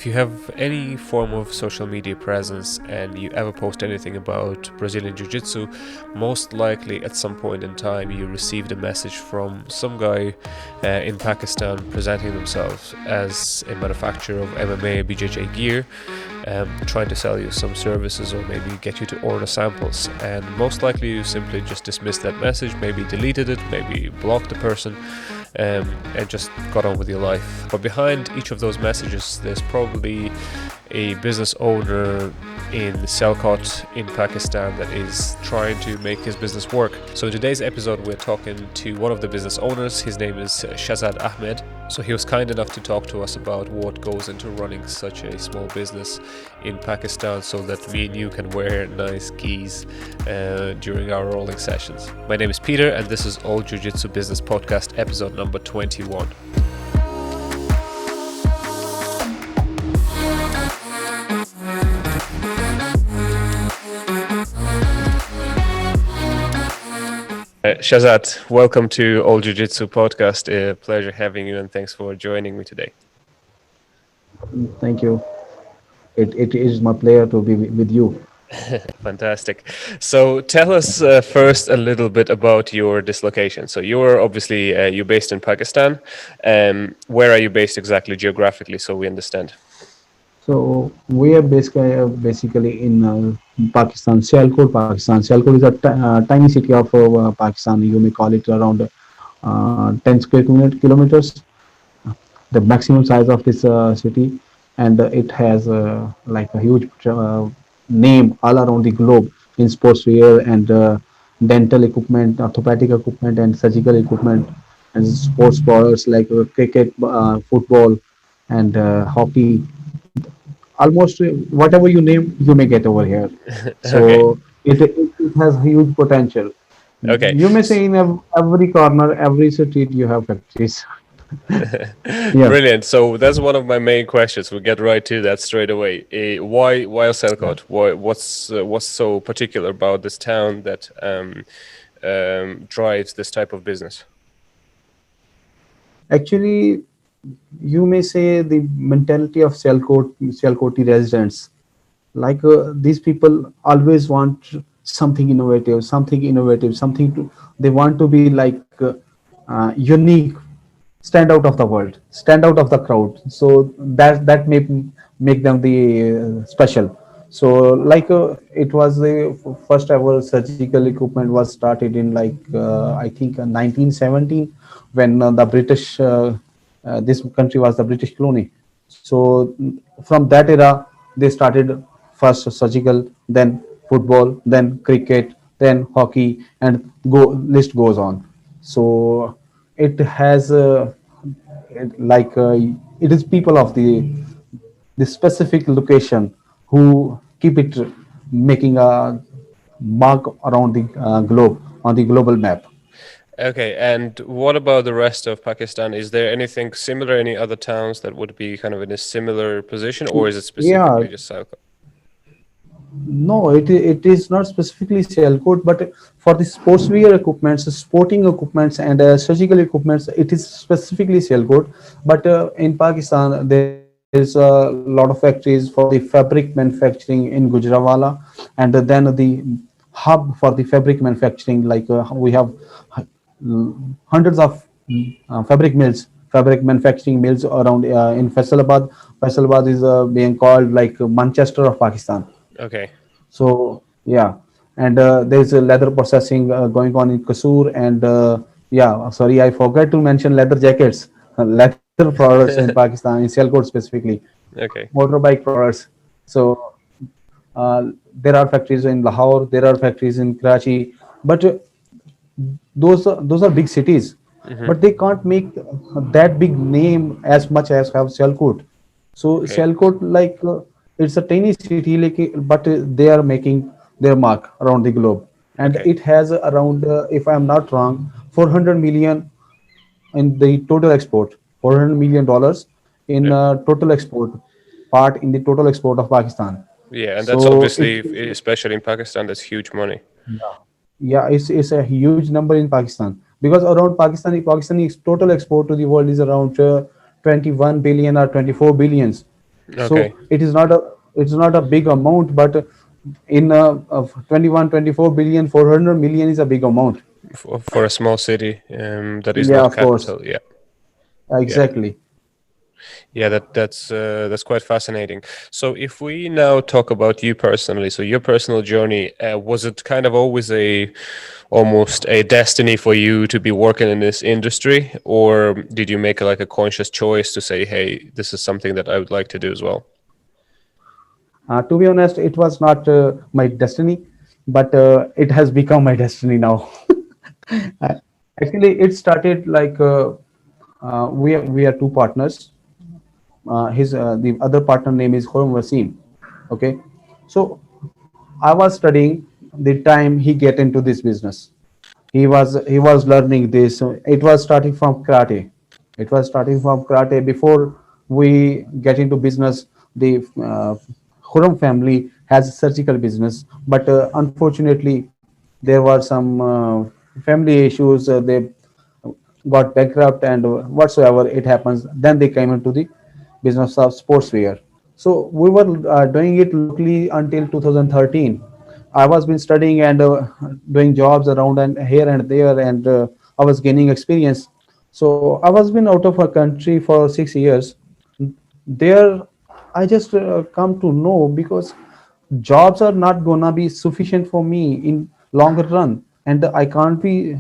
If you have any form of social media presence and you ever post anything about Brazilian Jiu Jitsu, most likely at some point in time you received a message from some guy in Pakistan presenting themselves as a manufacturer of MMA BJJ gear, trying to sell you some services or maybe get you to order samples. And most likely you simply just dismissed that message, maybe deleted it, maybe blocked the person. And just got on with your life. But behind each of those messages, there's probably a business owner in Sialkot in Pakistan that is trying to make his business work. So in today's episode, we're talking to one of the business owners. His name is Shahzad Ahmed. So he was kind enough to talk to us about what goes into running such a small business in Pakistan so that me and you can wear nice gis during our rolling sessions. My name is Peter and this is All Jiu-Jitsu Business Podcast episode number 21. Shahzad, welcome to All Jiu-Jitsu Podcast. A pleasure having you and thanks for joining me today. Thank you. It is my pleasure to be with you. Fantastic. So tell us first a little bit about your dislocation. So you're obviously you're based in Pakistan. Where are you based exactly geographically so we understand? So we are basically in Pakistan, Sialkot, Pakistan. Sialkot is a tiny city of Pakistan. You may call it around 10 square kilometers. The maximum size of this city, and it has like a huge name all around the globe in sportswear and dental equipment, orthopedic equipment, and surgical equipment, and sports products like cricket, football, and hockey. Almost whatever you name, you may get over here. Okay. So it has huge potential. Okay. You may say in every corner, every street, you have factories. Yeah. Brilliant. So that's one of my main questions. We'll get right to that straight away. Why Sialkot? What's so particular about this town that drives this type of business? Actually, you may say the mentality of Sialkoti residents. Like these people always want something innovative, something to. They want to be like unique, stand out of the world, stand out of the crowd. So that may make them the special. So like it was the first ever surgical equipment was started in like I think 1917 when the British this country was the British colony. So from that era they started first surgical, then football, then cricket, then hockey, and go list goes on. So it has like it is people of the specific location who keep it making a mark around the globe on the global map. Okay, and what about the rest of Pakistan? Is there anything similar, any other towns that would be kind of in a similar position, or is it Yeah, specifically just Sialkot? no, it is not specifically Sialkot, but for the sportswear equipments, sporting equipments, and surgical equipments, it is specifically Sialkot. But in Pakistan, there is a lot of factories for the fabric manufacturing in Gujranwala, and then the hub for the fabric manufacturing. Like we have hundreds of fabric manufacturing mills around in Faisalabad. Faisalabad is being called like Manchester of Pakistan. Okay. So yeah, and there's a leather processing going on in Kasur, and yeah, sorry, I forgot to mention leather jackets, leather products in Pakistan, in Sialkot specifically, Okay. motorbike products. So there are factories in Lahore, there are factories in Karachi, but those are big cities, but they can't make that big name as much as have Sialkot. So Okay. Sialkot, like it's a tiny city, like, but they are making their mark around the globe, and Okay. it has around, if I am not wrong, 400 million in the total export, $400 million in Yeah. total export part in the total export of Pakistan. Yeah, and that's So it, obviously, especially in Pakistan, that's huge money. yeah, yeah, it's a huge number in Pakistan because around Pakistani total export to the world is around 21 billion or 24 billions. Okay. So it is not a big amount, but in of 21, 24 billion, 400 million is a big amount. For a small city that is Yeah, not of course. capital. Yeah. Yeah. Exactly. Yeah, that's quite fascinating. So if we now talk about you personally, so your personal journey, was it kind of always a almost a destiny for you to be working in this industry, or did you make like a conscious choice to say, "Hey, this is something that I would like to do as well"? To be honest, it was not my destiny, but it has become my destiny now. Uh, Actually, it started like we are two partners. His The other partner name is Khurram Wasim. Okay, so I was studying the time he get into this business. He was learning this. It was starting from karate. It was starting from karate. Before we get into business, the Khurram family has surgical business, but unfortunately, there were some family issues. They got bankrupt and whatsoever it happens. Then they came into the business of sportswear. So we were doing it locally until 2013. I was been studying and doing jobs around and here and there, and I was gaining experience. So I was been out of a country for 6 years. There, I just come to know because jobs are not gonna be sufficient for me in longer run, and I can't be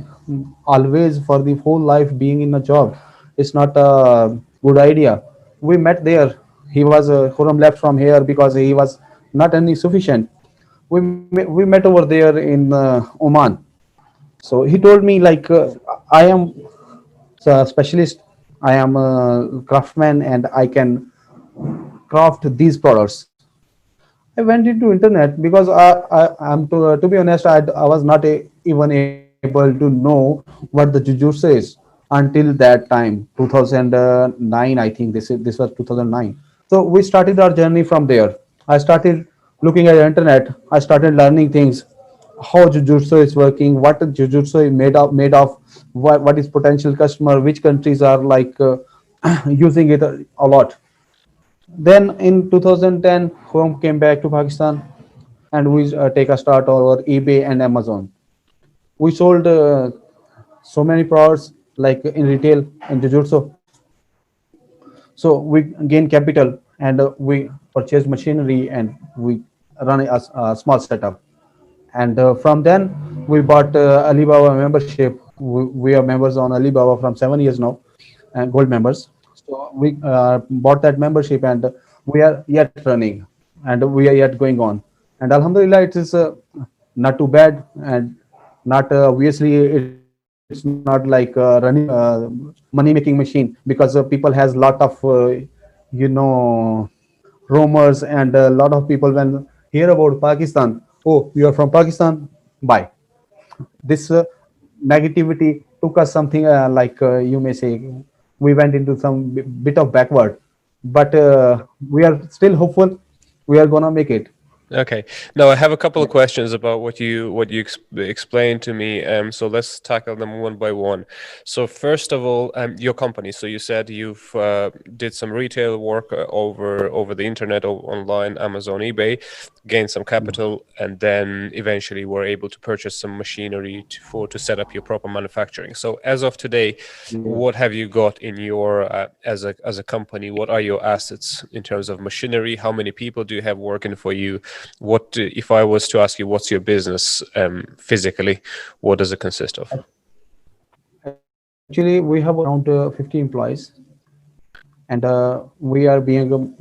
always for the whole life being in a job. It's not a good idea. We met there. He was Khurram left from here because he was not any sufficient. We met over there in Oman. So he told me like I am a specialist. I am a craftsman and I can craft these products. I went into internet because I'm to be honest, I was not even able to know what the jujutsu is until that time, 2009. I think this was 2009. So we started our journey from there. I started looking at the internet. I started learning things, how jujutsu is working, what jujutsu is made of, what is potential customer, which countries are like using it a lot. Then in 2010, Home came back to Pakistan, and we take a start over eBay and Amazon. We sold so many products like in retail and Jujutsu. So we gain capital and we purchase machinery and we run a small setup. And from then we bought Alibaba membership. We are members on Alibaba from 7 years now, and gold members. So we bought that membership, and we are yet running, and we are yet going on. And Alhamdulillah, it is not too bad, and not obviously it's not like running money making machine, because people has lot of you know rumors, and a lot of people when hear about Pakistan, oh, you are from Pakistan, bye. This negativity took us something like you may say we went into some bit of backward, but we are still hopeful. We are gonna make it. Okay. Now I have a couple Yeah. of questions about what you explained to me. So let's tackle them one by one. So first of all, your company. So you said you've did some retail work over the internet, online, Amazon, eBay, gained some capital, and then eventually were able to purchase some machinery to set up your proper manufacturing. So as of today, Yeah. what have you got in your as a company? What are your assets in terms of machinery? How many people do you have working for you? What if I was to ask you what's your business physically? What does it consist of? Actually, we have around 50 employees, and we are being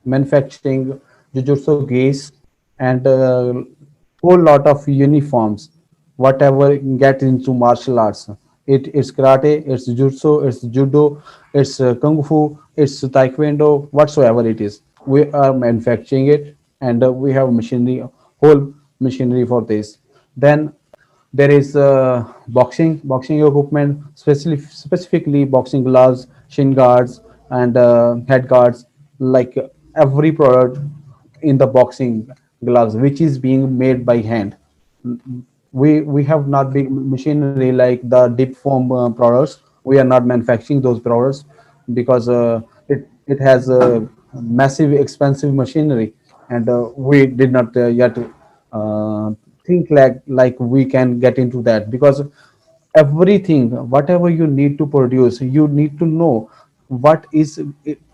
manufacturing jujutsu gears and whole lot of uniforms, whatever get into martial arts. It's karate, it's jujutsu, it's judo, it's kung fu, it's taekwondo, whatsoever it is, we are manufacturing it, and we have machinery, whole machinery for this. Then there is boxing equipment, specifically boxing gloves, shin guards, and head guards, like every product in the boxing gloves, which is being made by hand. We have not big machinery like the deep foam products. We are not manufacturing those products because it has massive expensive machinery, and we did not yet uh, think like we can get into that, because everything whatever you need to produce, you need to know what is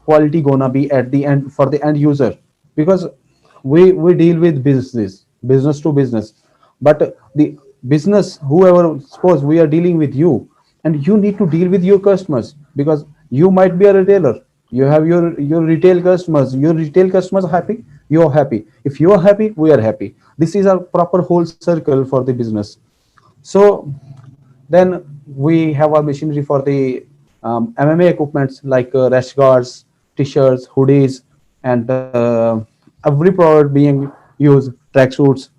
quality gonna be at the end for the end user, because we deal with business to business, but the business, whoever, suppose we are dealing with you, and you need to deal with your customers, because you might be a retailer, you have your retail customers, your retail customers happy, you are happy, if you are happy, we are happy. This is a proper whole circle for the business. So then we have our machinery for the MMA equipments like rash guards, t-shirts, hoodies, and every product being used, tracksuits.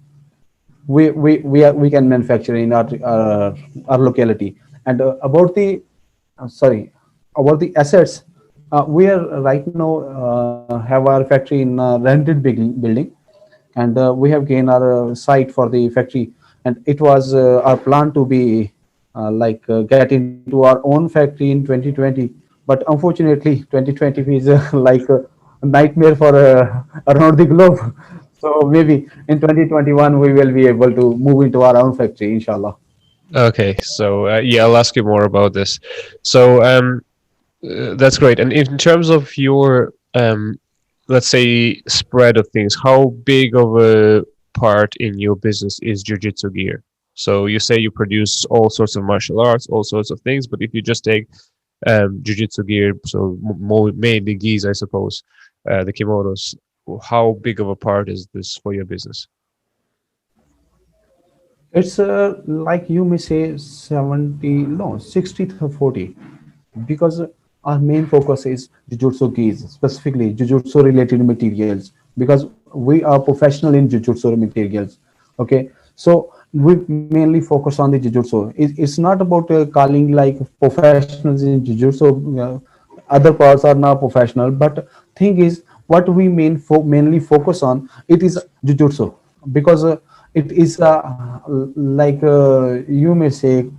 We can manufacture in our locality. And about the sorry, about the assets, we are right now have our factory in a rented building, and we have gained our site for the factory, and it was our plan to be get into our own factory in 2020, but unfortunately 2020 is like a nightmare for around the globe. So maybe in 2021 we will be able to move into our own factory, inshallah. Okay, so yeah, I'll ask you more about this. So that's great. And in terms of your let's say spread of things, how big of a part in your business is jiu-jitsu gear? So you say you produce all sorts of martial arts, all sorts of things, but if you just take jiu-jitsu gear, so more mainly gis, I suppose, the kimonos, how big of a part is this for your business? It's like you may say 70, no, 60 to 40, because our main focus is jujutsu gis, specifically jujutsu related materials, because we are professional in jujutsu materials. Okay, so we mainly focus on the jujutsu. It's not about calling like professionals in jujutsu. Other parts are now professional, but thing is, what we mainly focus on, it is jujutsu, because it is like you may say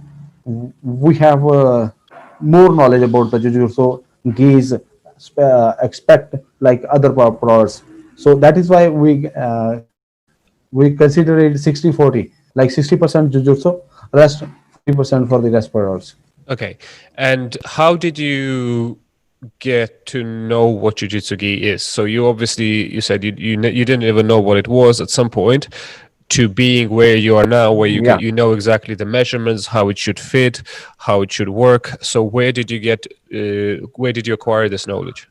we have more knowledge about the jujutsu gis, expect like other products. So that is why we consider it 60-40, like 60% jujutsu, rest 40% for the rest products. Okay, and how did you get to know what Jiu-Jitsu Gi is? So you obviously you said you didn't even know what it was at some point, to being where you are now, where Yeah, you know exactly the measurements, how it should fit, how it should work. So where did you acquire this knowledge?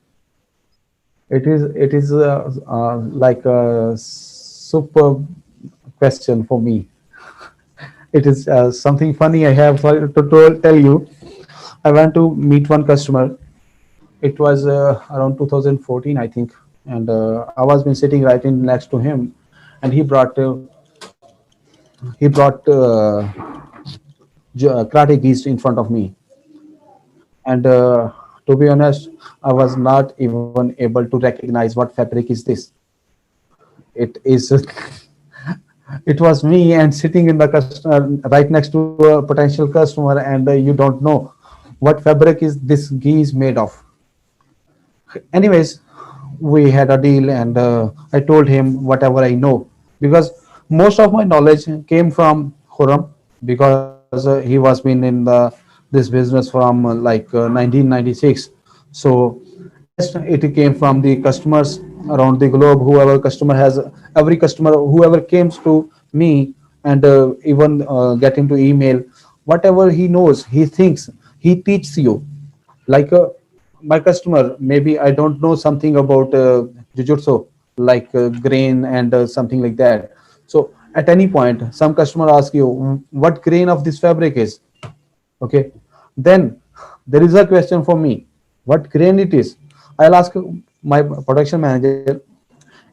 it is like a super question for me. It is something funny I have to tell you. I went to meet one customer. It was around 2014, I think, and I was been sitting right in next to him, and he brought karate gis in front of me, and to be honest, I was not even able to recognize what fabric is this. It is it was me and sitting in the customer right next to a potential customer, and you don't know what fabric is this gi is made of. Anyways, we had a deal, and I told him whatever I know, because most of my knowledge came from Khurram, because he was been in this business from 1996. So rest it came from the customers around the globe. Whoever customer has, every customer whoever comes to me, and even get into email, whatever he knows, he thinks, he teaches you. Like my customer, maybe I don't know something about jujutsu, like grain and something like that. So at any point some customer ask you what grain of this fabric is. Okay, then there is a question for me, what grain it is. I'll ask my production manager.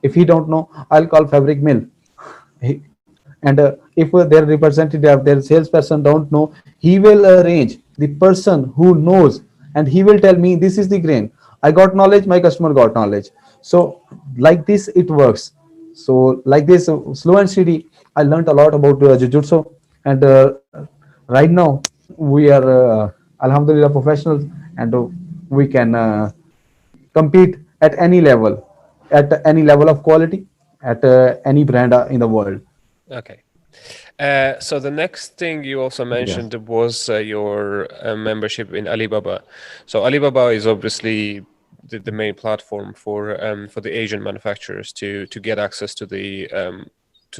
If he don't know, I'll call fabric mill. And if their representative, their salesperson don't know, he will arrange the person who knows, and he will tell me this is the grain. I got knowledge, my customer got knowledge. So like this it works. So like this, slow and steady, I learned a lot about jiu-jitsu, and right now we are alhamdulillah professionals, and we can compete at any level, at any level of quality, at any brand in the world. Okay. So the next thing you also Yes. mentioned was your membership in Alibaba. So Alibaba is obviously the main platform for the Asian manufacturers to get access to the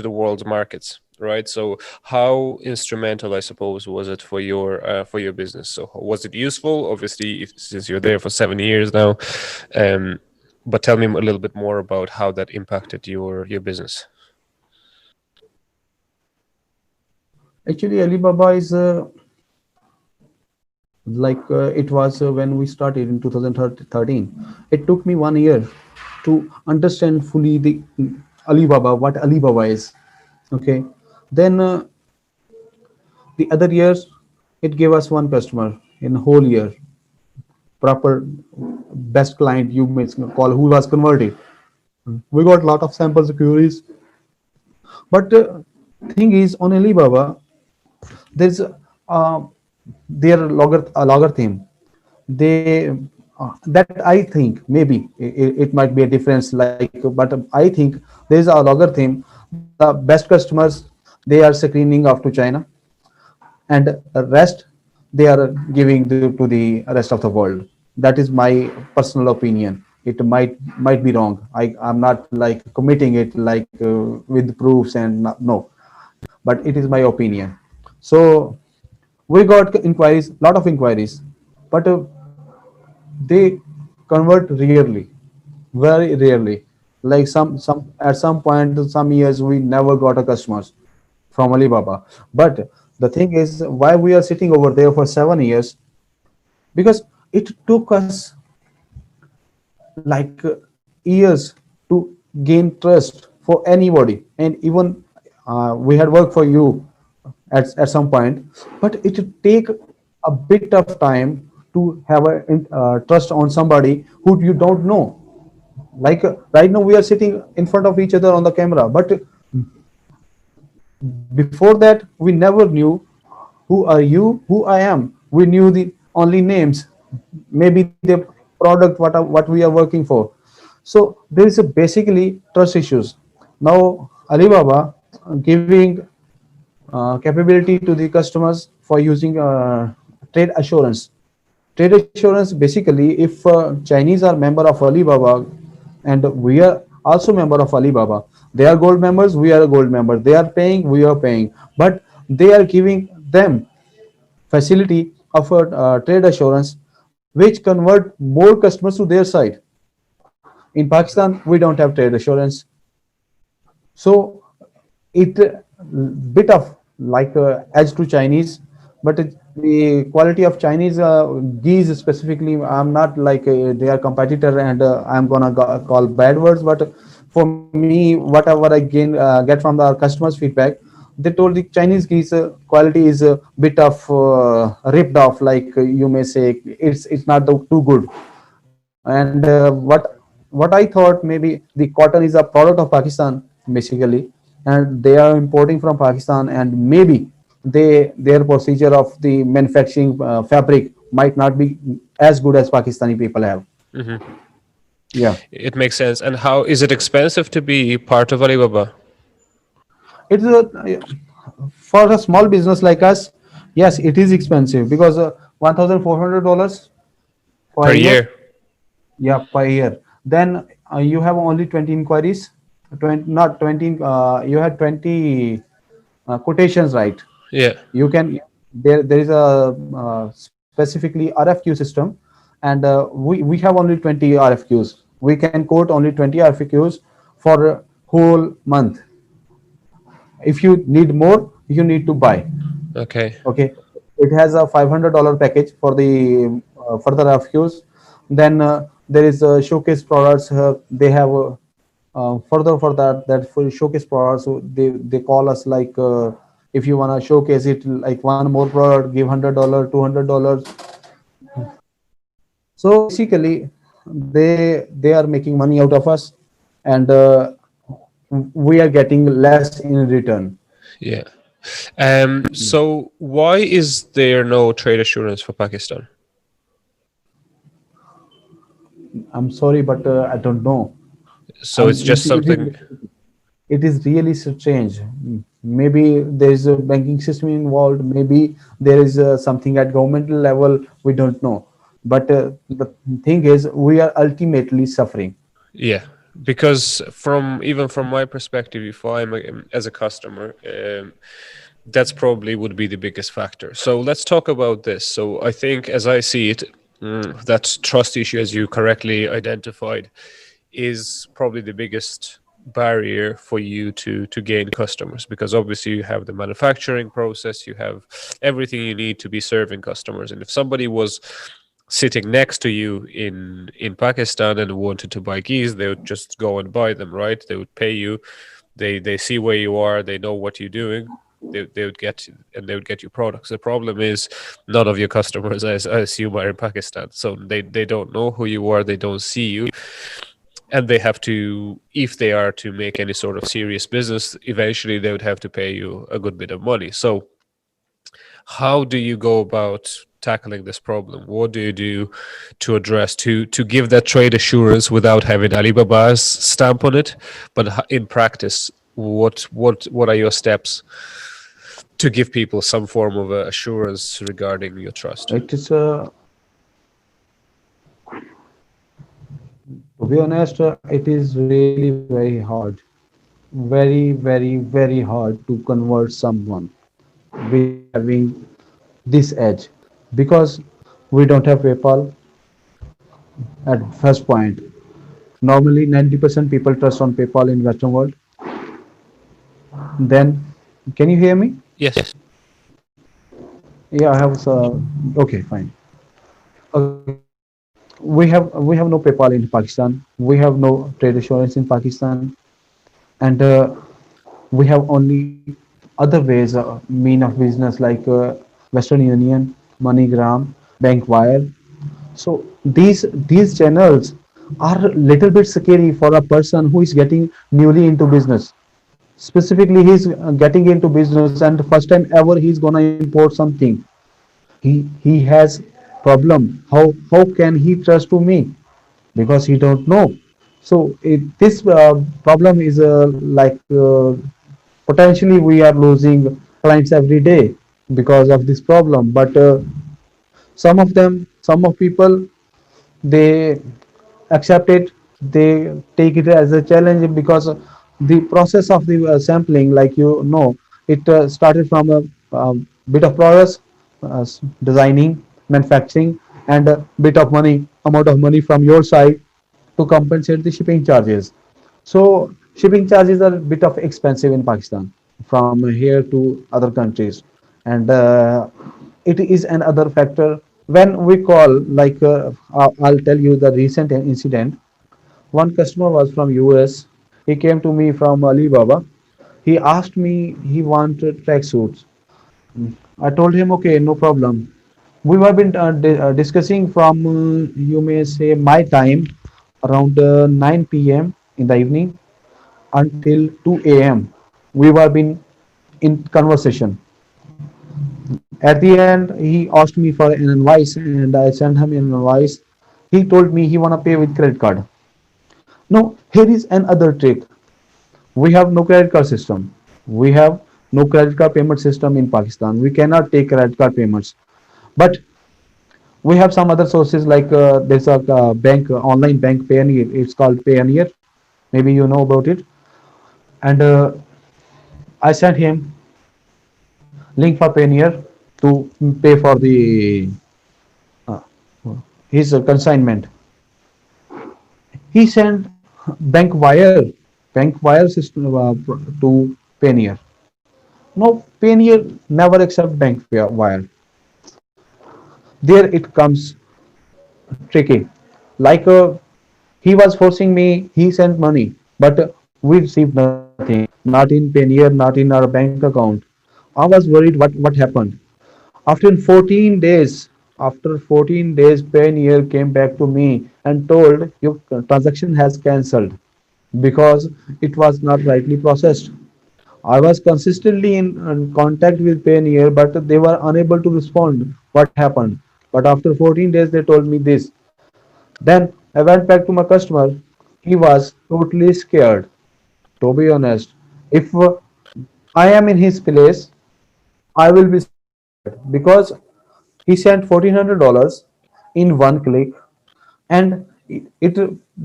world's markets, right? So how instrumental, I suppose, was it for your business? So was it useful? Obviously, since you're there for 7 years now, but tell me a little bit more about how that impacted your business. Actually, Alibaba is it was when we started in 2013. It took me 1 year to understand fully the Alibaba, what Alibaba is. Okay, then the other years it gave us one customer in whole year, proper best client you may call, who was converted. We got lot of samples queries, but thing is on Alibaba there's their logarithm. They that I think maybe it might be a difference, like, but I think there is a logarithm. The best customers, they are screening off to China, and rest they are giving to the rest of the world. That is my personal opinion. It might be wrong. I'm not like committing it like with proofs and no, but it is my opinion. So we got inquiries, lot of inquiries, but they convert rarely, very rarely. Like some at some point, some years we never got a customers from Alibaba. But the thing is, why we are sitting over there for 7 years? Because it took us like years to gain trust for anybody, and even we had worked for you at some point, but it take a bit of time to have a trust on somebody who you don't know. Like right now we are sitting in front of each other on the camera, but before that we never knew who are you, who I am. We knew the only names, maybe the product what we are working for. So there is a basically trust issues. Now Alibaba giving capability to the customers for using trade assurance. Trade assurance basically, if Chinese are member of Alibaba and we are also member of Alibaba, they are gold members, we are a gold member. They are paying, we are paying, but they are giving them facility of a trade assurance, which convert more customers to their side. In Pakistan, we don't have trade assurance, so it bit of like edge to Chinese, but the quality of Chinese geese specifically, I'm not like they are competitor and I'm gonna call bad words, but for me, whatever I get from the customers' feedback, they told the Chinese geese quality is a bit of ripped off, like you may say, it's not too good. And what I thought, maybe the cotton is a product of Pakistan basically, and they are importing from Pakistan, and maybe their procedure of the manufacturing fabric might not be as good as Pakistani people have. Hmm. Yeah, It makes sense. And how is it expensive to be part of Alibaba it's a, for a small business like us, yes, it is expensive because $1,400 for per a year. year? Yeah, per year. Then you have only 20 inquiries, 20, not 20. You had 20 quotations, right? Yeah. You can there is a specifically RFQ system, and we have only 20 RFQs. We can quote only 20 RFQs for a whole month. If you need more, you need to buy. Okay. Okay, it has a $500 package for the further RFQs. Then there is showcase products. They have further for that for showcase products. So they call us like if you wanna showcase it, like one more product, give $100, $200. So basically, they are making money out of us, and we are getting less in return. Yeah. So why is there no trade assurance for Pakistan? I'm sorry, but I don't know. So it's just something. It is really strange. Maybe there is a banking system involved. Maybe there is something at governmental level. We don't know. But the thing is, we are ultimately suffering. Yeah, because from even from my perspective, if I'm as a customer, that's probably would be the biggest factor. So let's talk about this. So I think, as I see it, that trust issue, as you correctly identified, is probably the biggest barrier for you to gain customers, because obviously you have the manufacturing process, you have everything you need to be serving customers. And if somebody was sitting next to you in Pakistan and wanted to buy keys, they would just go and buy them, right? They would pay you. They see where you are. They know what you're doing. They would get, and they would get you products. The problem is none of your customers, I assume, are in Pakistan, so they don't know who you are. They don't see you, and they have to, if they are to make any sort of serious business, eventually they would have to pay you a good bit of money. So how do you go about tackling this problem? What do you do to address, to give that trade assurance without having Alibaba's stamp on it, but in practice, what are your steps to give people some form of assurance regarding your trust? It is, to be honest, it is really very hard, very, very, very hard to convert someone without having this edge, because we don't have PayPal at first point. Normally, 90% people trust on PayPal in Western world. Then, can you hear me? Yes. Yeah, I have. Okay, fine. Okay, we have no PayPal in Pakistan. We have no trade assurance in Pakistan, and we have only other ways, mean of business like Western Union, MoneyGram, BankWire. So these channels are a little bit scary for a person who is getting newly into business. Specifically, he's getting into business and the first time ever he's gonna import something. He has problem. How can he trust to me? Because he don't know. So this problem is like potentially we are losing clients every day because of this problem. But some of people, they accept it, they take it as a challenge, because the process of the sampling, like it started from a bit of process, designing, manufacturing, and a bit of money, amount of money from your side to compensate the shipping charges. So shipping charges are a bit of expensive in Pakistan from here to other countries, and it is another factor. When we call, like I'll tell you the recent incident. One customer was from US. He came to me from Alibaba. He asked me he wanted tracksuits. I told him, okay, no problem. We have been discussing from, you may say, my time around 9 p.m. in the evening until 2 a.m. We have been in conversation. At the end, he asked me for an invoice, and I sent him an invoice. He told me he wanna pay with credit card. Now, here is another trick. We have no credit card system. We have no credit card payment system in Pakistan. We cannot take credit card payments. But we have some other sources, like there's a bank, online bank, Payoneer. It's called Payoneer. Maybe you know about it. And I sent him link for Payoneer to pay for the uh, his consignment. He sent bank wire, system to Payoneer. No, Payoneer never accept bank wire. There it comes tricky. Like he was forcing me, he sent money, but we received nothing. Not in Payoneer, not in our bank account. I was worried what happened. After 14 days, Payoneer came back to me and told your transaction has cancelled because it was not rightly processed. I was consistently in contact with Payoneer, but they were unable to respond. What happened? But after 14 days, they told me this. Then I went back to my customer. He was totally scared. To be honest, if I am in his place, I will be scared because he sent $1,400 in one click, and it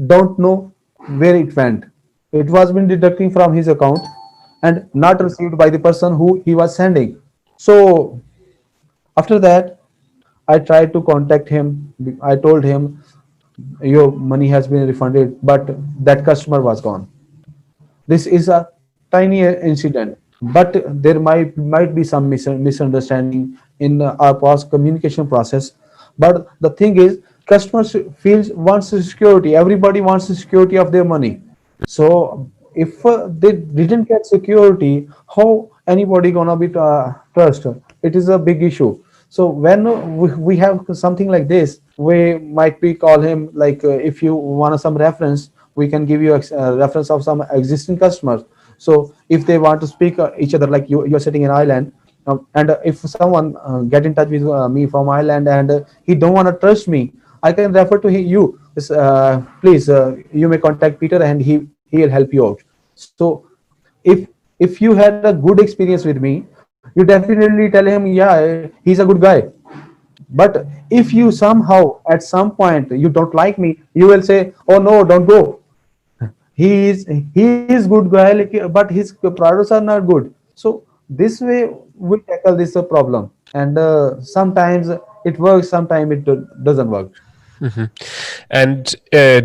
don't know where it went. It was been deducting from his account and not received by the person who he was sending. So after that, I tried to contact him. I told him your money has been refunded, but that customer was gone. This is a tiny incident, but there might be some misunderstanding in our past communication process. But the thing is, customers feels wants security. Everybody wants the security of their money. So if they didn't get security, how anybody gonna be trust? It is a big issue. So when we have something like this, we might be call him like if you want some reference, we can give you a reference of some existing customers. So if they want to speak each other, like you're sitting in Ireland, and if someone get in touch with me from Ireland and he don't want to trust me, I can refer to you. Please, you may contact Peter and he'll help you out. So if if you had a good experience with me, you definitely tell him, yeah, he's a good guy. But if you somehow at some point you don't like me, you will say, oh no, don't go. He is good guy, like, but his products are not good. So this way we tackle this problem, and sometimes it works, sometimes it doesn't work. Mhm. And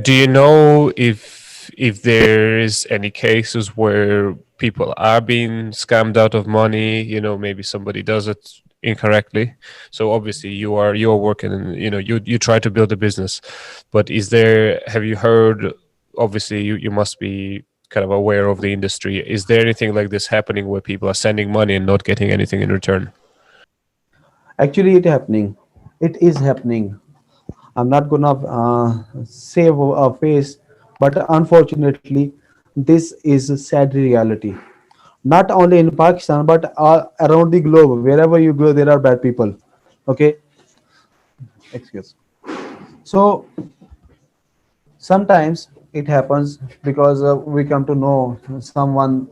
do you know if there is any cases where people are being scammed out of money? You know, maybe somebody does it incorrectly. So obviously you are working, and you try to build a business. But is there? Have you heard? Obviously, you must be kind of aware of the industry. Is there anything like this happening where people are sending money and not getting anything in return? Actually, it is happening. I'm not gonna save a face, but unfortunately, this is a sad reality. Not only in Pakistan, but around the globe. Wherever you go, there are bad people. Okay, excuse. So sometimes it happens because we come to know someone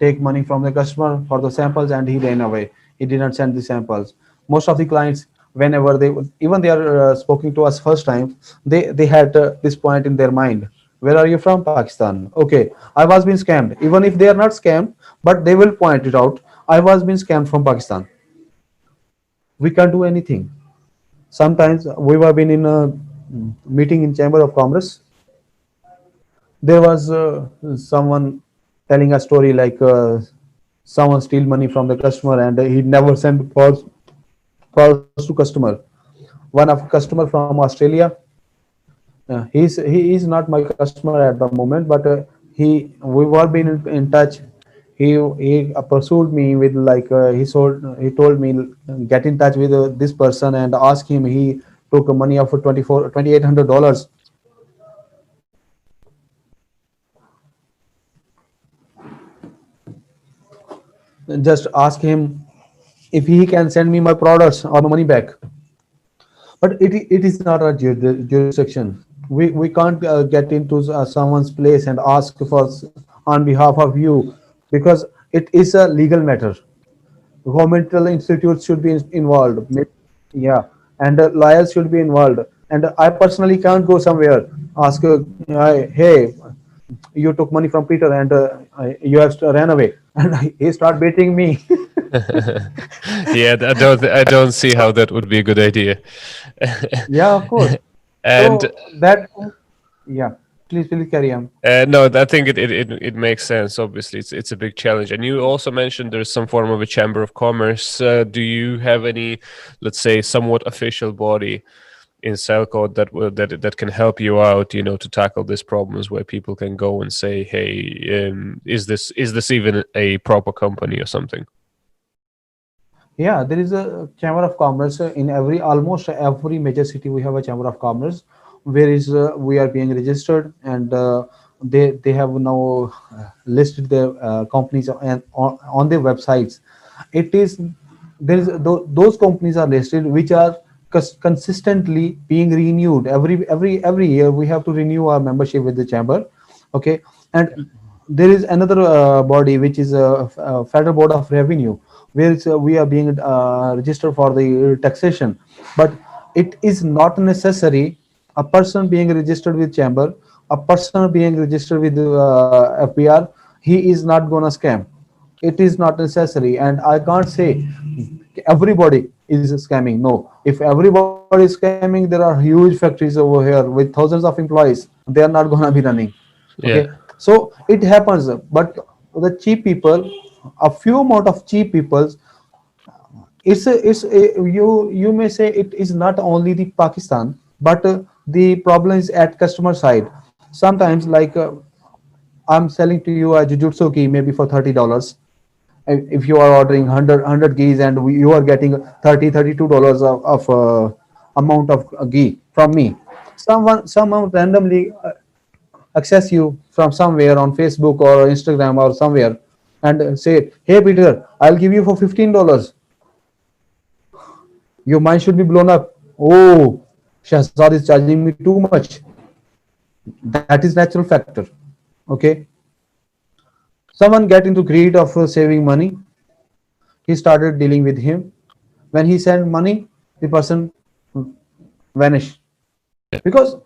take money from the customer for the samples and he ran away. He did not send the samples. Most of the clients, whenever they even they are speaking to us first time, they had this point in their mind. Where are you from? Pakistan. Okay, I was being scammed. Even if they are not scammed, but they will point it out. I was being scammed from Pakistan. We can't do anything. Sometimes we were been in a meeting in Chamber of Commerce. There was someone telling a story like someone steal money from the customer and he never sent calls to customer. One of customer from Australia, he is not my customer at the moment, but we were been in touch. He pursued me with like he told me get in touch with this person and ask him. He took money of 2,800 dollars. Just ask him if he can send me my products or my money back. But it is not a jurisdiction. We can't get into someone's place and ask for on behalf of you, because it is a legal matter. Governmental institutes should be involved. Yeah, and lawyers should be involved. And I personally can't go somewhere ask, hey, you took money from Peter and you have ran away, and he start beating me. Yeah, I don't see how that would be a good idea. Yeah, of course. And So that, yeah, please carry on. no, I think it makes sense. Obviously, it's a big challenge. And you also mentioned there's some form of a chamber of commerce. Do you have any, let's say, somewhat official body in Cellcode that can help you out, to tackle these problems where people can go and say, hey, is this even a proper company or something? Yeah, there is a chamber of commerce in every almost every major city. We have a chamber of commerce where is we are being registered, and they have now listed their companies on their websites. It is there is those companies are listed which are consistently being renewed every year. We have to renew our membership with the chamber. Okay. And there is another body which is a federal board of revenue, where we are being registered for the taxation. But it is not necessary a person being registered with chamber, a person being registered with FBR, he is not gonna scam. It is not necessary, and I can't say everybody is scamming. No, if everybody is scamming, there are huge factories over here with thousands of employees. They are not gonna be running. Okay, Yeah. so it happens, but the cheap people, a few amount of cheap people, you may say it is not only the Pakistan, but the problem is at customer side. Sometimes, like I'm selling to you a jujutsu key maybe for $30. If you are ordering 100 geese, and you are getting 32 dollars of amount of ghee from me, someone randomly access you from somewhere on Facebook or Instagram or somewhere, and say, hey Peter, I'll give you for $15. Your mind should be blown up. Oh, Shahzad is charging me too much. That is natural factor. Okay. Someone get into greed of saving money. He started dealing with him. When he sent money, the person vanished. Because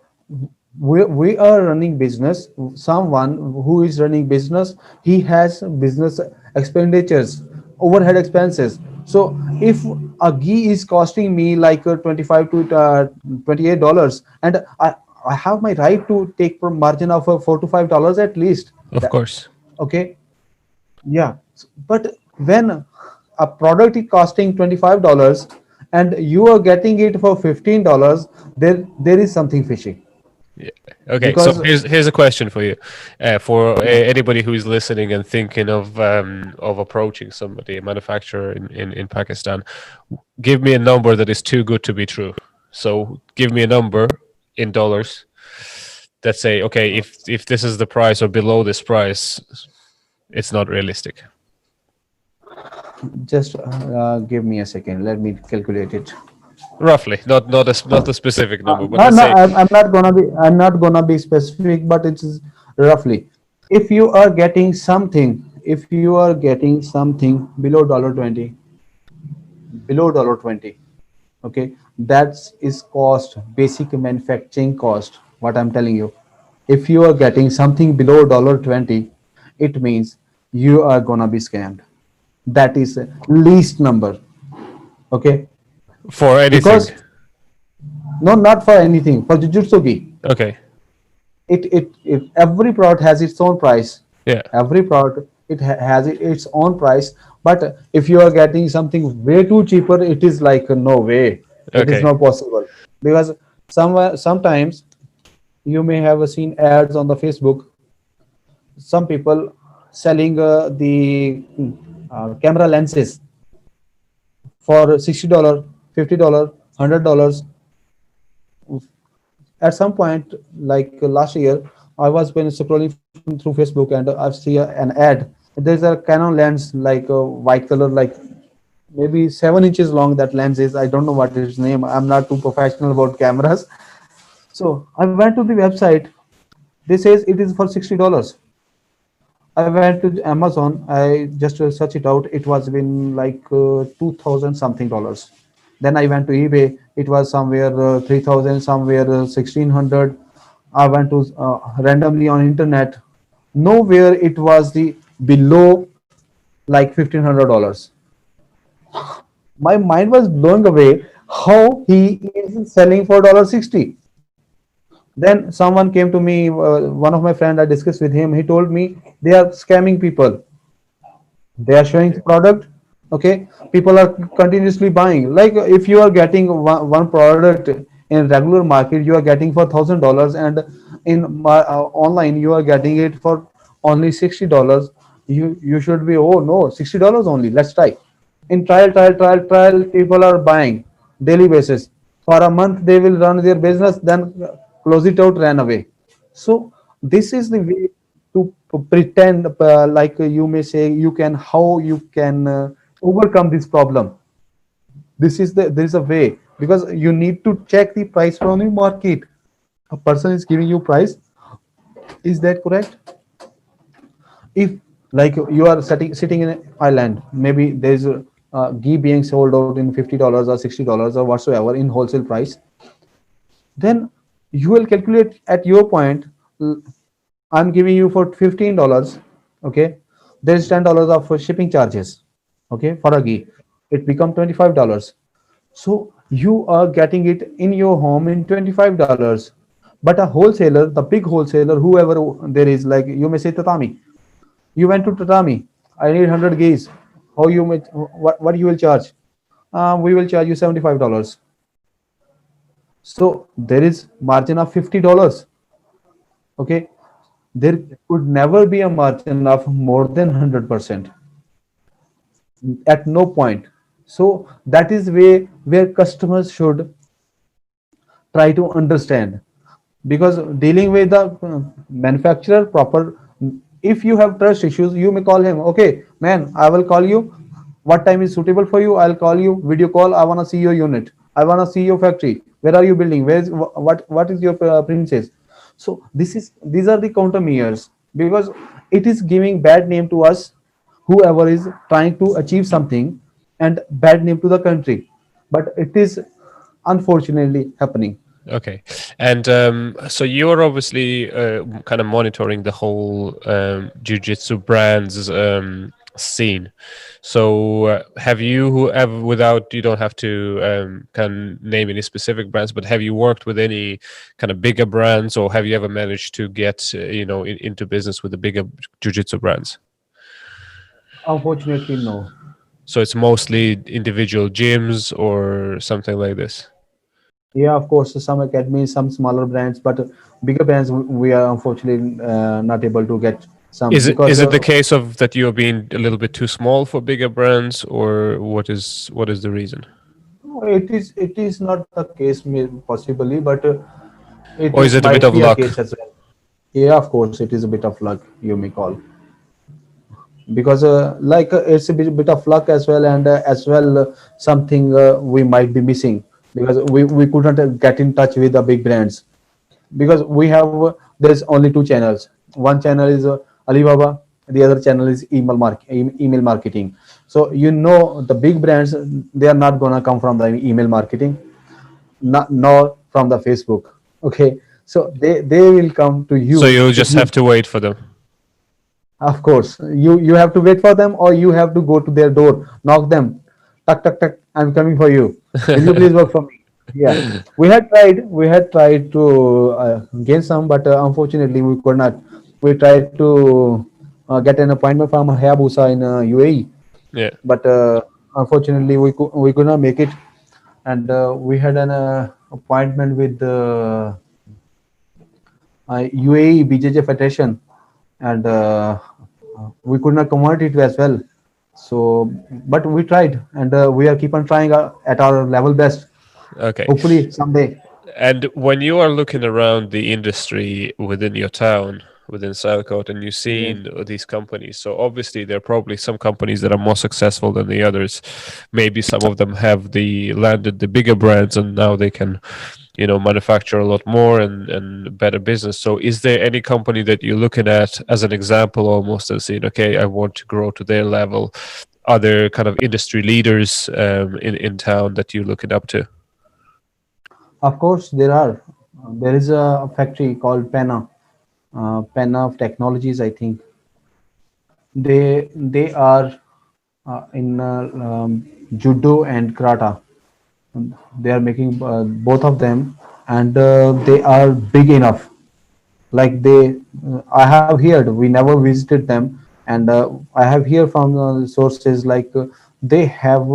we are running business. Someone who is running business, he has business expenditures, overhead expenses. So if a ghee is costing me like 25 to $28, and I have my right to take from margin of $4 to $5 at least. Of course. Okay. Yeah. But when a product is costing $25 and you are getting it for $15, there is something fishy. Yeah. Okay, so Because here's a question for you, for anybody who is listening and thinking of approaching somebody, a manufacturer in Pakistan. Give me a number that is too good to be true. So give me a number in dollars that say, okay, if this is the price or below this price, it's not realistic. just give me a second. Let me calculate it. Roughly, not a specific number, but No, let's no, say, I'm not gonna be. I'm not gonna be specific, but it's roughly. If you are getting something, if you are getting something below dollar 20, okay, that is cost, basic manufacturing cost. What I'm telling you, if you are getting something below dollar 20, it means you are gonna be scammed. That is least number. Okay. for anything. Because no, not for anything, for jujutsu gi, Okay. it every product has its own price. Yeah. Every product has its own price. But if you are getting something way too cheaper, it is like no way, it is Okay. not possible. Because sometimes you may have seen ads on the Facebook, some people selling the camera lenses for $60, $50, $100. At some point, like last year, I was been scrolling through Facebook, and I see an ad. There's a Canon lens, like a white color, like maybe 7 inches long. That lens is, I don't know what its name. I'm not too professional about cameras. So I went to the website. They says it is for $60. I went to Amazon. I just searched it out. It was been like 2000 something dollars. Then I went to eBay. It was somewhere 3000, somewhere 1600. I went to randomly on internet. Nowhere it was the below like $1,500. My mind was blown away. How he is selling for $60? Then someone came to me, one of my friend. I discussed with him. He told me they are scamming people. They are showing the product. Okay, people are continuously buying. Like if you are getting one product in regular market, you are getting for $1,000, and in online you are getting it for only $60. You should be, oh no, $60 only, let's try. In trial, people are buying daily basis. For a month they will run their business, then close it out, ran away. So this is the way to pretend, like you may say, you can, how you can overcome this problem. This is the, there is a way. because you need to check the price from the market. A person is giving you price, is that correct? If like you are sitting in an island, maybe there's a ghee being sold out in $50 or $60 or whatsoever in wholesale price, then you will calculate at your point. I'm giving you for $15. Okay, there's $10 of shipping charges. Okay, for a ghee, it become $25. So you are getting it in your home in $25. But a wholesaler, the big wholesaler, whoever there is, like you may say Tatami, you went to Tatami, I need 100 gays. How you may, what you will charge? We will charge you $75. So there is margin of $50. Okay, there could never be a margin of more than 100% at no point. So that is where customers should try to understand, because dealing with the manufacturer proper, if you have trust issues, you may call him. Okay, man, I will call you. What time is suitable for you? I'll call you video call. I want to see your unit. I want to see your factory. Where are you building? Where's what is your princess? So these are the countermeasures, because it is giving bad name to us, whoever is trying to achieve something, and bad name to the country. But it is unfortunately happening. Okay, and so you're obviously kind of monitoring the whole jiu-jitsu brands scene. So have you, whoever, without, you don't have to kind of name any specific brands, but have you worked with any kind of bigger brands, or have you ever managed to get into business with the bigger jiu-jitsu brands? Unfortunately, no. So it's mostly individual gyms or something like this. Yeah, of course, some academies, some smaller brands, but bigger brands we are unfortunately not able to get some, Is because it the case of that you're being a little bit too small for bigger brands, or what is the reason? it is not the case, possibly, but Or is it it a bit might of be a luck? case as well. Yeah, of course, it is a bit of luck, you may call, because it's a bit of luck as well, and as well something we might be missing, because we couldn't get in touch with the big brands, because we have there's only two channels. One channel is Alibaba, the other channel is email marketing. So the big brands, they are not gonna come from the email marketing, not nor from the Facebook. Okay, so they will come to So you you'll if just have you, to wait for them. of course, you have to wait for them, or you have to go to their door, knock them, tuck tuck tuck, I'm coming for you. Will you please work for me? Yeah, we had tried to gain some, but unfortunately we could not. We tried to get an appointment from Hayabusa in UAE, Yeah. but unfortunately we could not make it, and we had an appointment with the UAE BJJ Federation, and we could not convert it as well. So, but we tried, and we are keep on trying at our level best. Okay. Hopefully someday. And when you are looking around the industry within your town, within Salcoat, and you've Yeah. seen these companies, so obviously there are probably some companies that are more successful than the others. Maybe some of them have landed the bigger brands, and now they can, manufacture a lot more and better business. So is there any company that you're looking at as an example, almost, and saying, okay, I want to grow to their level? Are there kind of industry leaders in town that you're looking up to? Of course, there are. There is a factory called Penna of Technologies, I think. They are in judo and karate. They are making both of them, and they are big enough. Like I have heard. We never visited them, and I have heard from sources like they have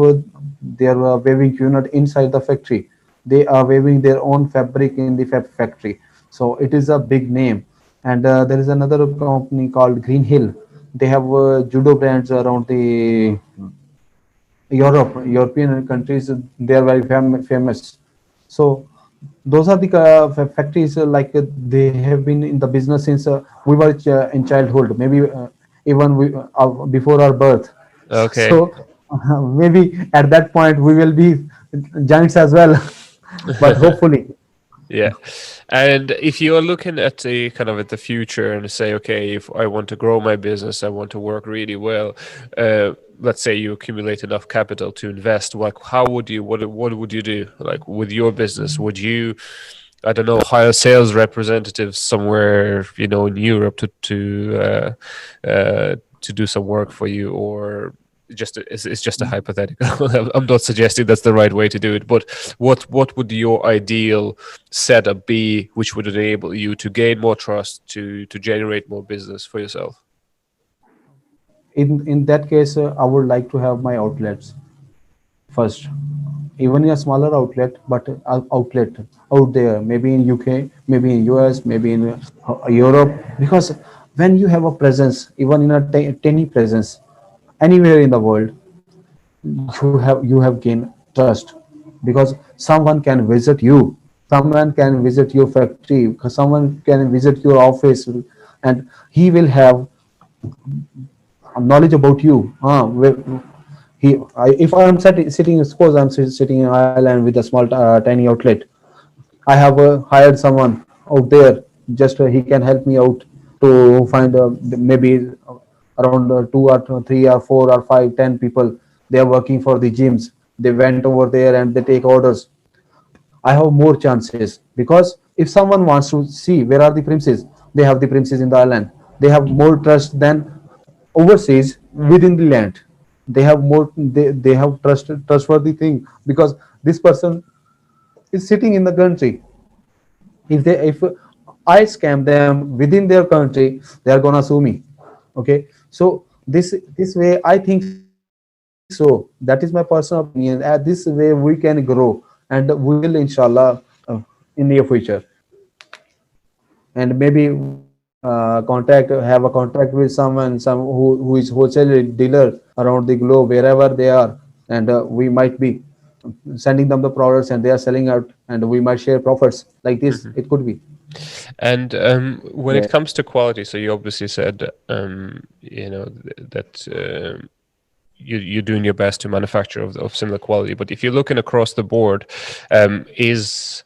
their weaving unit inside the factory. They are weaving their own fabric in the factory, so it is a big name. And there is another company called Green Hill. They have judo brands around the European countries. They are very famous. So those are the factories, they have been in the business since we were in childhood, maybe even before our birth. Okay. So maybe at that point we will be giants as well. But hopefully, Yeah. And if you're looking at the kind of at the future and say, okay, if I want to grow my business, I want to work really well, let's say you accumulate enough capital to invest, like how would you what would you do? Like with your business, would you, I don't know, hire sales representatives somewhere, in Europe to do some work for you, or just it's just a hypothetical. I'm not suggesting that's the right way to do it, but what would your ideal setup be, which would enable you to gain more trust, to generate more business for yourself? in that case, I would like to have my outlets first, even in a smaller outlet, but outlet out there, maybe in UK, maybe in US, maybe in Europe. Because when you have a presence, even in a tiny presence, anywhere in the world, you have gained trust, because someone can visit you, someone can visit your factory, someone can visit your office, and he will have knowledge about you. If I'm sitting, suppose I'm sitting in Ireland with a small tiny outlet, I have hired someone out there. Just he can help me out to find maybe around 2 or 3 or 4 or 5, 10 people. They are working for the gyms. They went over there and they take orders. I have more chances, because if someone wants to see where are the premises, they have the premises in the island. They have more trust than overseas within the land. They have more. They have trustworthy thing, because this person is sitting in the country. If I scam them within their country, they are gonna sue me. Okay, so this way I think so. That is my personal opinion. This way we can grow, and we will inshallah in near future. And maybe we can have a contract with someone, who is wholesale dealer around the globe, wherever they are, and we might be sending them the products and they are selling out, and we might share profits like this. Mhm. It could be. And when it Yeah. comes to quality, so you obviously said, that you're doing your best to manufacture of similar quality. But if you're looking across the board, is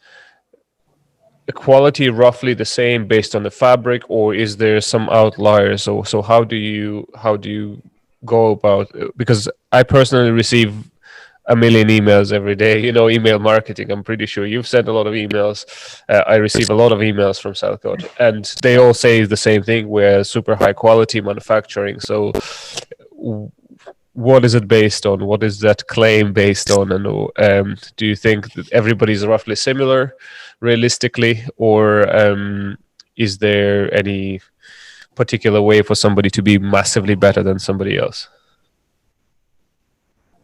the quality roughly the same based on the fabric, or is there some outliers? So how do you go about? Because I personally receive a million emails every day. Email marketing. I'm pretty sure you've sent a lot of emails. I receive a lot of emails from Southcote, and they all say the same thing: we're super high quality manufacturing. So what is it based on? What is that claim based on? And do you think that everybody's roughly similar, realistically, or is there any particular way for somebody to be massively better than somebody else?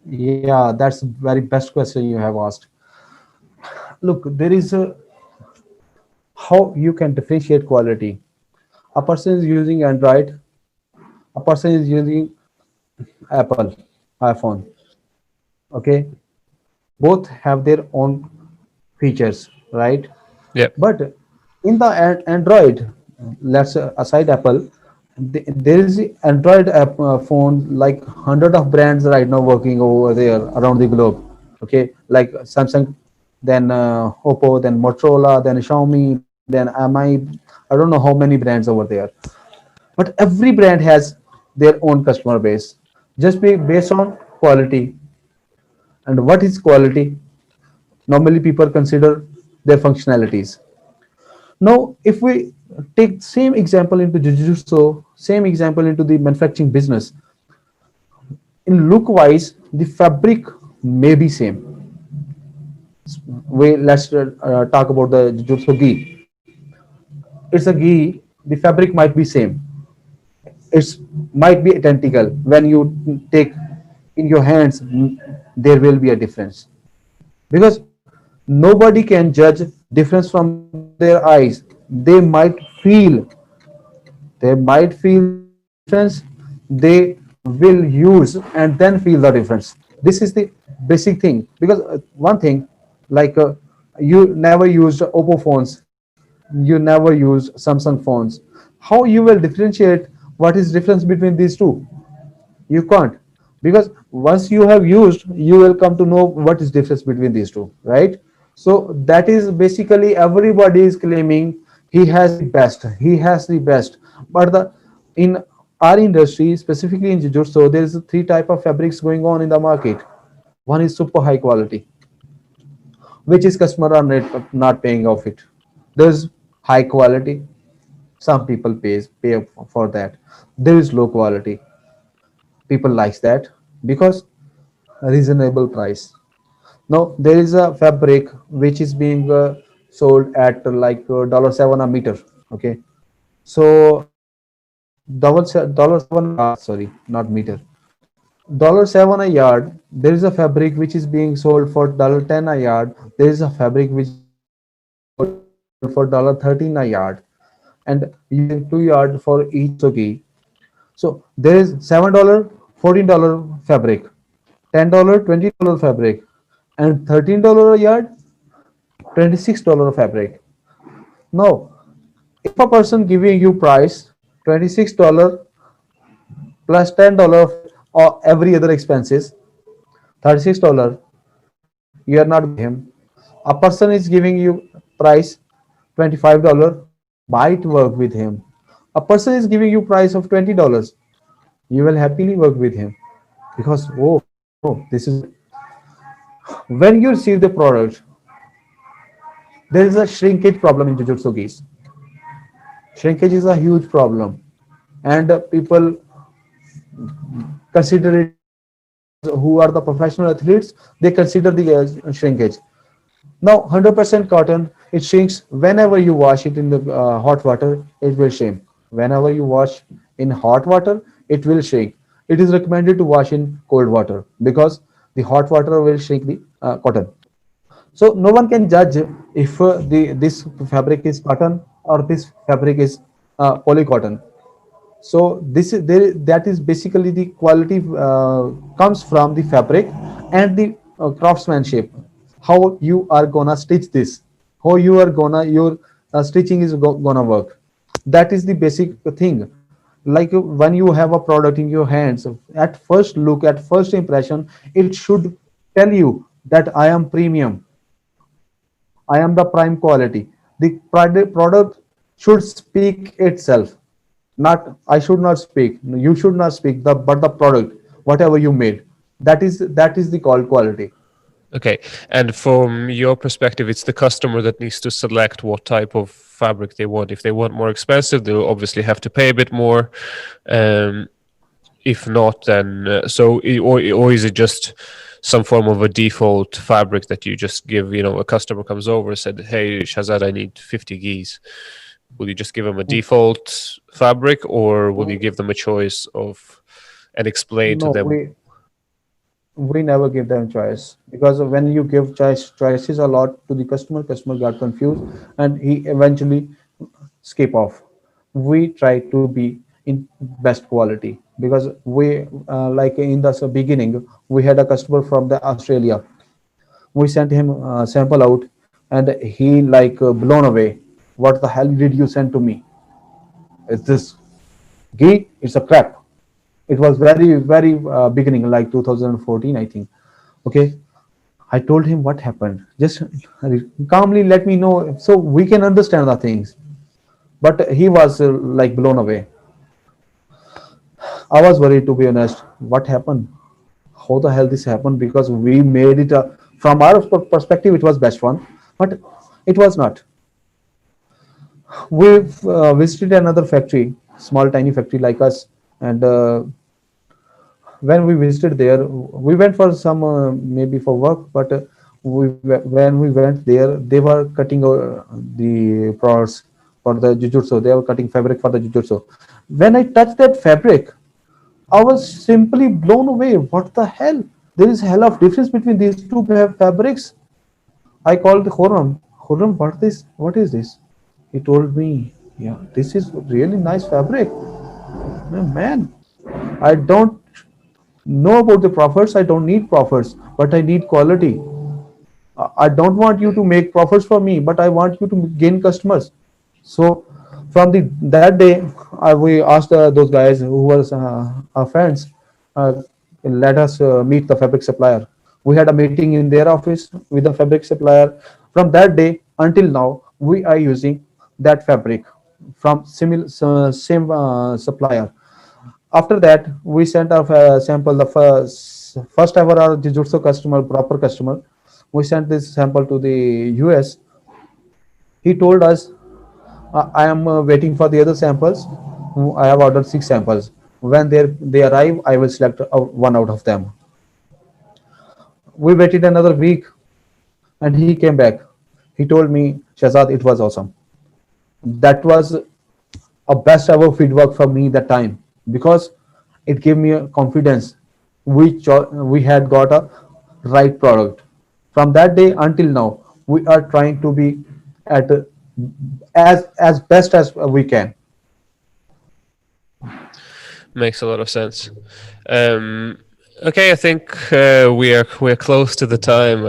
Yeah, that's the very best question you have asked. Look, there is a how you can differentiate quality. A person is using Android, a person is using Apple, iPhone. Okay, both have their own features, right? Yep. But in the Android, let's aside Apple, there is the Android app phone, like hundred of brands right now working over there around the globe. Okay, like Samsung, then Oppo, then Motorola, then Xiaomi, then MI. I don't know how many brands over there. But every brand has their own customer base, just based on quality. And what is quality? Normally, people consider their functionalities. Now, if we take same example into Jujutsu, same example into the manufacturing business, in look wise, the fabric may be same. Let's talk about the Jujutsu gi. It's a gi. The fabric might be same. It's might be identical. When you take in your hands, there will be a difference, because nobody can judge difference from their eyes. They might feel the difference. They will use and then feel the difference. This is the basic thing, because one thing, like you never used Oppo phones, you never use Samsung phones. How you will differentiate what is difference between these two? You can't. because once you have used, you will come to know what is difference between these two, right? So that is basically everybody is claiming he has the best, he has the best. But the in our industry, specifically in Jujutsu, there is three type of fabrics going on in the market. One is super high quality, which is customer are not paying of it. There's high quality, some people pay for that. There is low quality, people likes that because reasonable price. Now there is a fabric which is being sold at like $7 a meter. Okay, so $7 a yard. Sorry, not meter. $7 a yard. There is a fabric which is being sold for $10 a yard. There is a fabric which is being sold for $13 a yard, and using 2 yard for each sugi. So there is $7, $14 fabric, $10, $20 fabric, and $13 a yard, $26 fabric. Now, if a person giving you price $26 plus $10 or every other expenses, $36, you are not going with him. A person is giving you price $25, you might work with him. A person is giving you price of $20, you will happily work with him because this is when you receive the product, there is a shrinkage problem in Jujutsu Gis. Shrinkage is a huge problem, and people consider it because who are the professional athletes, they consider the shrinkage. Now 100% cotton, it shrinks whenever you wash it in the hot water, it will shrink. Whenever you wash in hot water, it will shrink. It is recommended to wash in cold water because the hot water will shrink the cotton. So no one can judge if the this fabric is cotton or this fabric is poly cotton. So this is there, that is basically the quality comes from the fabric and the craftsmanship. How you are gonna stitch this, how you are gonna your stitching is gonna work. That is the basic thing. Like when you have a product in your hands, at first look, at first impression, it should tell you that I am premium, I am the prime quality. The product should speak itself. Not I should not speak. You should not speak. But the product, whatever you made, that is the called quality. Okay. And from your perspective, it's the customer that needs to select what type of fabric they want. If they want more expensive, they'll obviously have to pay a bit more. Um, if not, then or is it just some form of a default fabric that you just give? A customer comes over and said, "Hey, Shazad, I need 50 geese." Will you just give them a default fabric, or will you give them a choice of and explain to No, them? we never give them choice because when you give choices a lot to the customer got confused and he eventually skip off. We try to be in best quality because we like in the beginning we had a customer from the Australia. We sent him a sample out and he like blown away. What the hell did you send to me? Is this ghee? It's a crap. It was very beginning like 2014 I think. Okay, I told him what happened. Just calmly let me know so we can understand the things. But he was like blown away. I was worried to be honest. What happened? How the hell this happened? Because we made it from our perspective, it was best one, but it was not. We visited another factory, small tiny factory like us, and when we visited there, we went for some maybe for work, but when we went there, they were cutting the products for the jujutsu. They were cutting fabric for the jujutsu. When I touched that fabric, I was simply blown away. What the hell? There is hell of difference between these two fabrics. I called Khurram. Khurram, what is this? He told me, yeah, this is really nice fabric. Man, I don't know about the profits. I don't need profits, but I need quality. I don't want you to make profits for me, but I want you to gain customers. So from the that day, we asked those guys who were our friends. let us meet the fabric supplier. We had a meeting in their office with the fabric supplier. From that day until now, we are using that fabric from similar same supplier. After that, we sent our sample, the first ever our Jujutsu customer, proper customer. We sent this sample to the US. He told us, I am waiting for the other samples. I have ordered 6 samples. When they arrive, I will select one out of them. We waited another week and he came back. He told me, Shazad, it was awesome. That was a best ever feedback for me that time, because it gave me a confidence. We had got a right product. From that day until now, we are trying to be at as best as we can. Makes a lot of sense. Um, okay, I think we're close to the time.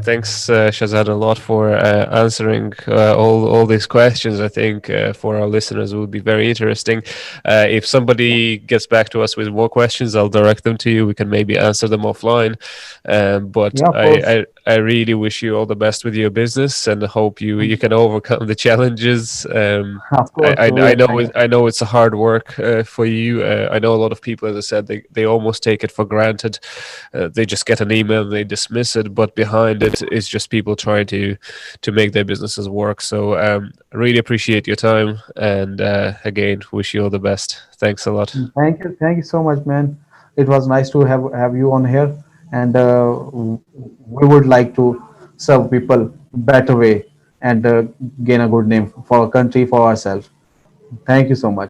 Thanks, Shazad, a lot for answering all these questions. I think for our listeners it will be very interesting. If somebody gets back to us with more questions, I'll direct them to you. We can maybe answer them offline. But Yeah, of course. I really wish you all the best with your business and hope you can overcome the challenges. Of course, we I are know trying. I know it's a hard work for you. I know a lot of people, as I said, they almost take it for granted. They just get an email and they dismiss it, but behind it is just people trying to make their businesses work. So I really appreciate your time, and again, wish you all the best. Thanks a lot. Thank you so much, man. It was nice to have you on here, and we would like to serve people better way and gain a good name for our country, for ourselves. Thank you so much.